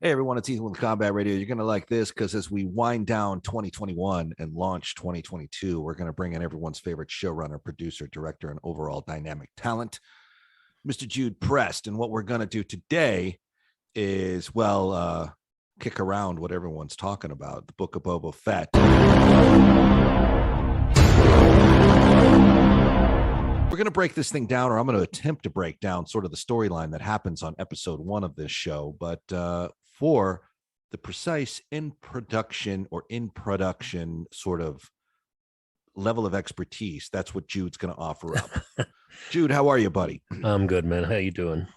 Hey everyone, it's Ethan with Combat Radio. You're going to like this because as we wind down 2021 and launch 2022, we're going to bring in everyone's favorite showrunner, producer, director, and overall dynamic talent, Mr. Jude Prest. And what we're going to do today is, kick around what everyone's talking about, the Book of Boba Fett. We're going to break this thing down, or I'm going to attempt to break down sort of the storyline that happens on episode 1 of this show. But for the precise in production sort of level of expertise, that's what Jude's going to offer up. Jude, how are you, buddy? I'm good, man. How you doing?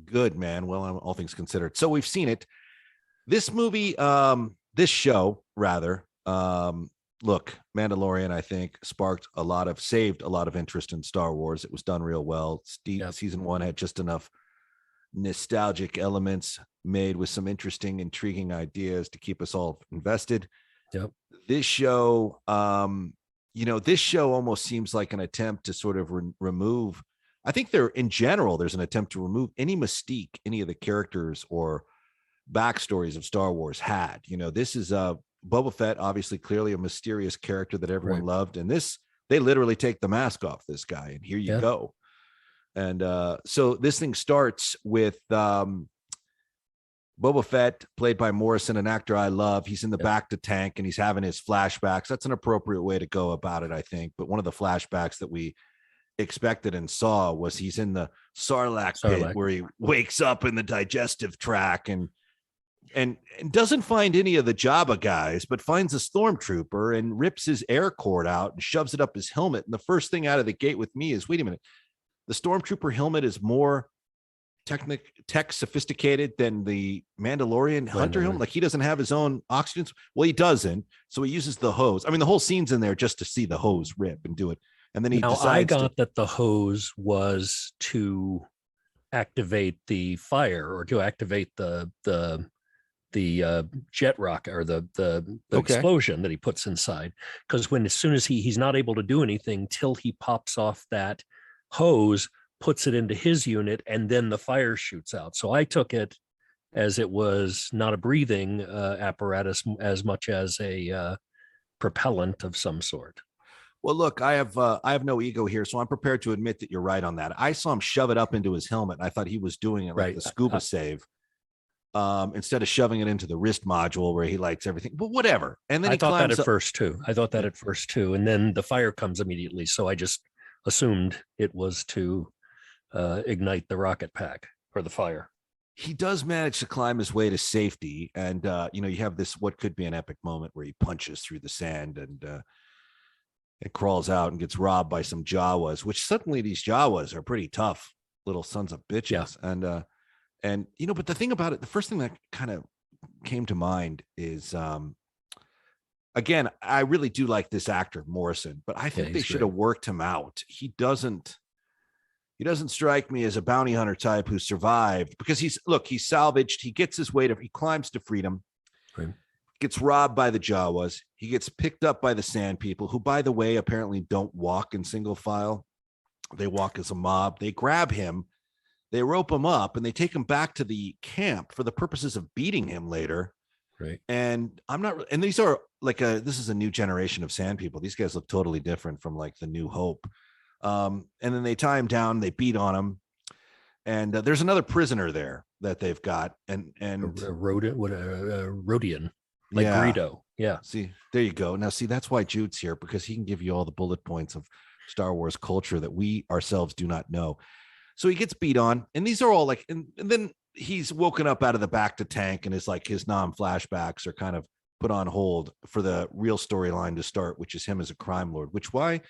Good, man. Well, all things considered. So we've seen it. This movie, this show, rather, look, Mandalorian, I think, saved a lot of interest in Star Wars. It was done real well. Season 1 had just enough nostalgic elements made with some interesting, intriguing ideas to keep us all invested. Yep. This show, this show almost seems like an attempt to sort of remove, I think there's an attempt to remove any mystique any of the characters or backstories of Star Wars had. This is Boba Fett, obviously, clearly a mysterious character that everyone loved. And they literally take the mask off this guy, and here you go. And so this thing starts with Boba Fett, played by Morrison, an actor I love. He's in the back to tank, and he's having his flashbacks. That's an appropriate way to go about it, I think. But one of the flashbacks that we expected and saw was he's in the Sarlacc pit, where he wakes up in the digestive tract and doesn't find any of the Jabba guys, but finds a stormtrooper and rips his air cord out and shoves it up his helmet. And the first thing out of the gate with me is, wait a minute, the stormtrooper helmet is more tech sophisticated than the Mandalorian hunter helmet. Like, he doesn't have his own oxygen. Well, he doesn't. So he uses the hose. I mean, the whole scene's in there just to see the hose rip and do it. And then I got that the hose was to activate the fire, or to activate the jet rocket, or the explosion that he puts inside. Because as soon as he's not able to do anything till he pops off that hose, puts it into his unit, and then the fire shoots out. So I took it as it was not a breathing apparatus as much as a propellant of some sort. Well, look, I have no ego here, so I'm prepared to admit that you're right on that. I saw him shove it up into his helmet, and I thought he was doing it like the scuba save. Instead of shoving it into the wrist module where he likes everything, but whatever. And then I thought that at first too. And then the fire comes immediately. So I just assumed it was to ignite the rocket pack or the fire. He does manage to climb his way to safety. And, you have this, what could be an epic moment where he punches through the sand and it crawls out and gets robbed by some Jawas, which suddenly these Jawas are pretty tough little sons of bitches. Yeah. And, but the thing about it, the first thing that kind of came to mind is, again, I really do like this actor, Morrison, but I think they should have worked him out. He doesn't strike me as a bounty hunter type who survived, because he's salvaged. He gets his way he climbs to freedom, gets robbed by the Jawas. He gets picked up by the Sand People, who, by the way, apparently don't walk in single file. They walk as a mob. They grab him. They rope him up and they take him back to the camp for the purposes of beating him later. Right. And these are this is a new generation of Sand People. These guys look totally different from like the New Hope. And then they tie him down, they beat on him. And there's another prisoner there that they've got. And Rodian, like Greedo. Yeah. See, there you go. Now, see, that's why Jude's here, because he can give you all the bullet points of Star Wars culture that we ourselves do not know. So he gets beat on, and these are all and then he's woken up out of the back to tank, and his non-flashbacks are kind of put on hold for the real storyline to start, which is him as a crime lord. Why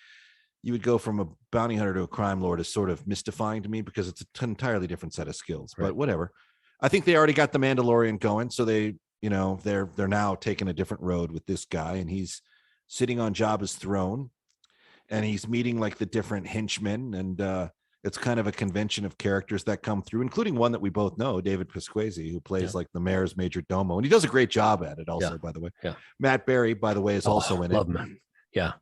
you would go from a bounty hunter to a crime lord is sort of mystifying to me, because it's an entirely different set of skills. Right. But whatever. I think they already got the Mandalorian going, so they're now taking a different road with this guy, and he's sitting on Jabba's throne, and he's meeting like the different henchmen, and it's kind of a convention of characters that come through, including one that we both know, David Pasquesi, who plays like the mayor's major domo. And he does a great job at it also, by the way. Yeah. Matt Berry, by the way, is also in it. Love him. Yeah.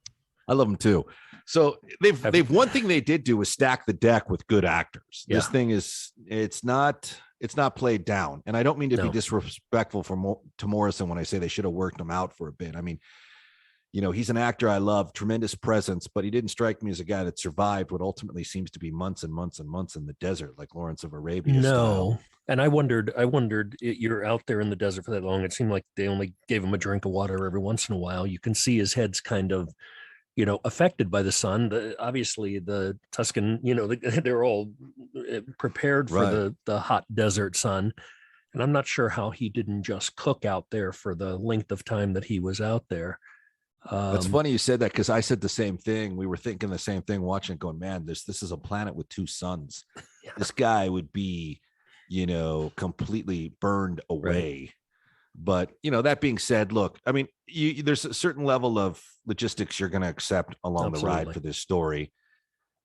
I love him too. So they've one thing they did do was stack the deck with good actors. Yeah. This thing it's not it's not played down. And I don't mean to be No. disrespectful to Morrison when I say they should have worked him out for a bit. I mean, you know, he's an actor I love, tremendous presence, but he didn't strike me as a guy that survived what ultimately seems to be months and months and months in the desert, like Lawrence of Arabia style. And I wondered, you're out there in the desert for that long. It seemed like they only gave him a drink of water every once in a while. You can see his head's kind of, you know, affected by the sun. Obviously the Tuscan, you know, they're all prepared for the hot desert sun. And I'm not sure how he didn't just cook out there for the length of time that he was out there. It's funny you said that, because I said the same thing. We were thinking the same thing, watching it, going, man, this is a planet with two suns. Yeah. This guy would be, you know, completely burned away. Right. But, you know, that being said, look, I mean, there's a certain level of logistics you're going to accept along the ride for this story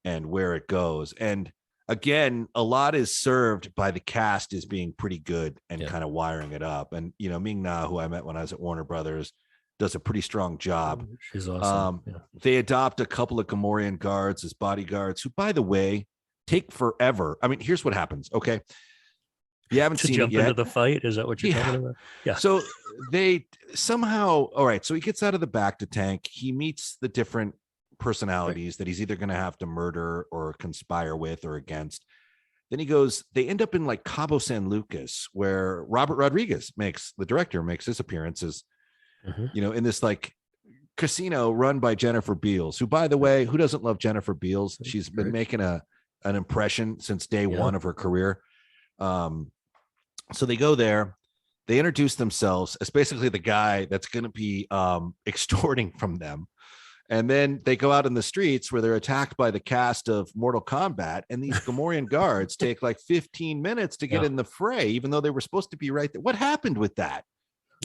and where it goes. And again, a lot is served by the cast as being pretty good and kind of wiring it up. And, you know, Ming Na, who I met when I was at Warner Brothers, does a pretty strong job. She's awesome. They adopt a couple of Gamorrean guards as bodyguards, who, by the way, take forever. I mean, here's what happens. Okay. You haven't seen jump it yet. Into the fight. Is that what you're talking about? Yeah. So they somehow, all right. So he gets out of the back to tank. He meets the different personalities that he's either going to have to murder or conspire with or against. Then he goes, they end up in like Cabo San Lucas, where Robert Rodriguez the director makes his appearances, you know, in this like casino run by Jennifer Beals, who, by the way, who doesn't love Jennifer Beals? She's been making an impression since day one of her career. So they go there, they introduce themselves as basically the guy that's going to be extorting from them. And then they go out in the streets where they're attacked by the cast of Mortal Kombat. And these Gamorrean guards take like 15 minutes to get in the fray, even though they were supposed to be right there. What happened with that?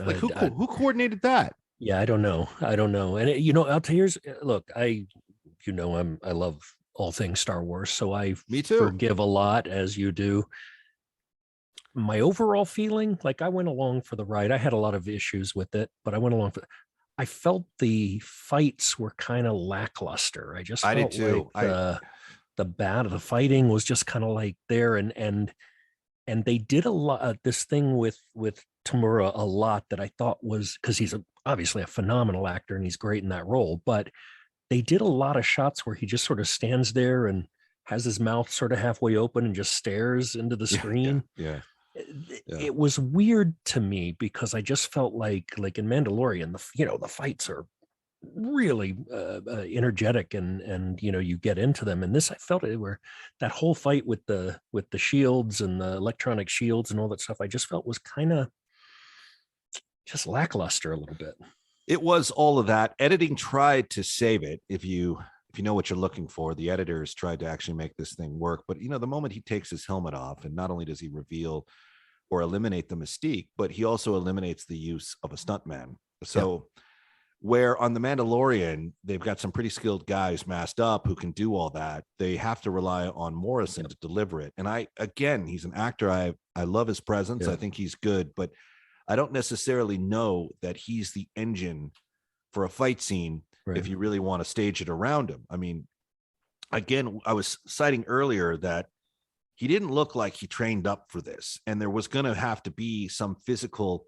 Like who coordinated that? Yeah, I don't know. And you know, I'll tell you, look, I love all things Star Wars. So I forgive a lot, as you do. My overall feeling, like, I went along for the ride. I had a lot of issues with it, but I went along for it. I felt the fights were kind of lackluster. I did too. Like the fighting was just kind of like there, and they did a lot this thing with Tamura a lot that I thought was, because he's obviously a phenomenal actor and he's great in that role, but they did a lot of shots where he just sort of stands there and has his mouth sort of halfway open and just stares into the screen. Yeah. It was weird to me, because I just felt like in Mandalorian, the fights are really energetic and you know, you get into them. And this, I felt it where that whole fight with the shields and the electronic shields and all that stuff, I just felt was kind of just lackluster a little bit. It was all of that. Editing tried to save it. If you know what you're looking for, the editors tried to actually make this thing work. But, you know, the moment he takes his helmet off, and not only does he reveal or eliminate the mystique, but he also eliminates the use of a stuntman. So where on The Mandalorian, they've got some pretty skilled guys masked up who can do all that, they have to rely on Morrison to deliver it. And he's an actor. I love his presence. I think he's good, but I don't necessarily know that he's the engine for a fight scene if you really want to stage it around him. I mean, again, I was citing earlier that he didn't look like he trained up for this, and there was going to have to be some physical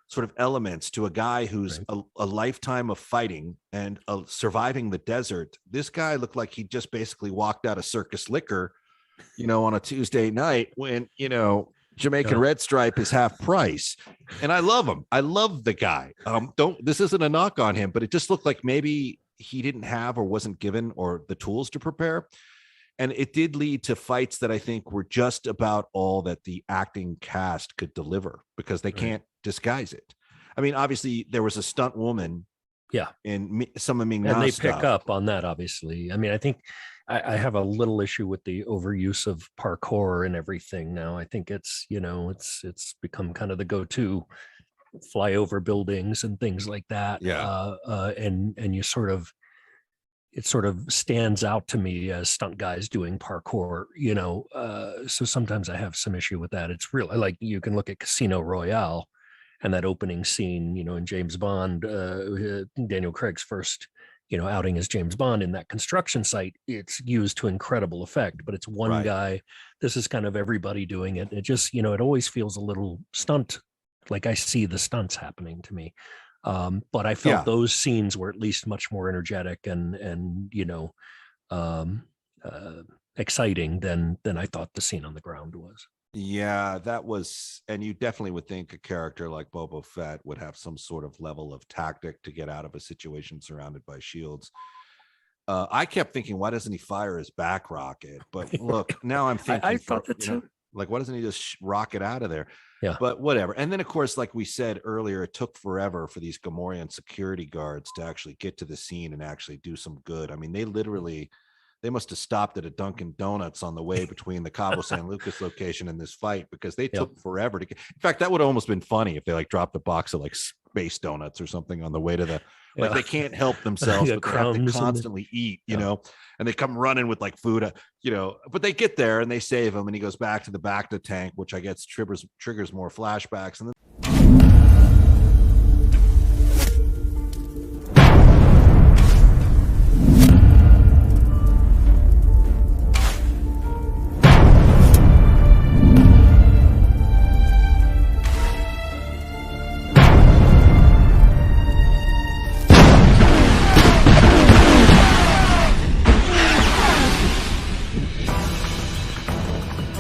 sort of elements to a guy who's a lifetime of fighting and surviving the desert. This guy looked like he just basically walked out of Circus Liquor, you know, on a Tuesday night when, you know, Jamaican Red Stripe is half price. And I love him. I love the guy. This isn't a knock on him, but it just looked like maybe he didn't have or wasn't given or the tools to prepare. And it did lead to fights that I think were just about all that the acting cast could deliver, because they can't disguise it. I mean, obviously there was a stunt woman in some of Ming Na's and they stuff. pick up on that, obviously. I mean, I think I have a little issue with the overuse of parkour and everything now. I think it's, you know, it's become kind of the go-to, fly over buildings and things like that. And you sort of, it sort of stands out to me as stunt guys doing parkour, you know. So sometimes I have some issue with that. It's real. Like, you can look at Casino Royale and that opening scene, you know, in James Bond, Daniel Craig's first outing as James Bond in that construction site, it's used to incredible effect, but it's one guy. This is kind of everybody doing it. It just, it always feels a little stunt, like I see the stunts happening to me. But I felt those scenes were at least much more energetic and exciting than I thought the scene on the ground was. Yeah, that was, and you definitely would think a character like Boba Fett would have some sort of level of tactic to get out of a situation surrounded by shields. I kept thinking, why doesn't he fire his back rocket? But look, now I'm thinking, I thought that too. Like, why doesn't he just rocket out of there? Yeah. But whatever. And then, of course, like we said earlier, it took forever for these Gamorrean security guards to actually get to the scene and actually do some good. I mean, they must have stopped at a Dunkin' Donuts on the way between the Cabo San Lucas location and this fight, because they took forever to get. In fact, that would have almost been funny if they like dropped a box of like space donuts or something on the way to the, like they can't help themselves, but they have to constantly eat, you know, and they come running with like food, but they get there and they save him, and he goes back to the Bacta tank, which I guess triggers more flashbacks. And then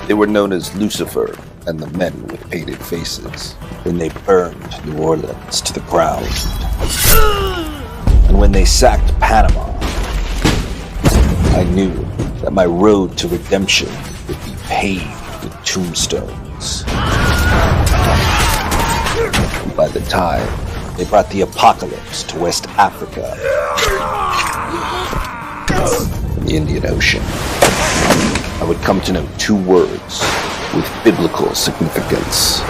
they were known as Lucifer and the Men with Painted Faces when they burned New Orleans to the ground. And when they sacked Panama, I knew that my road to redemption would be paved with tombstones. And by the time they brought the apocalypse to West Africa and the Indian Ocean, I would come to know two words with biblical significance.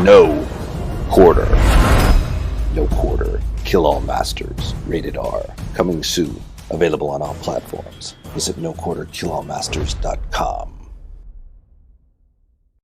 No quarter. No quarter. Kill All Masters. Rated R. Coming soon. Available on all platforms. Visit noquarterkillallmasters.com.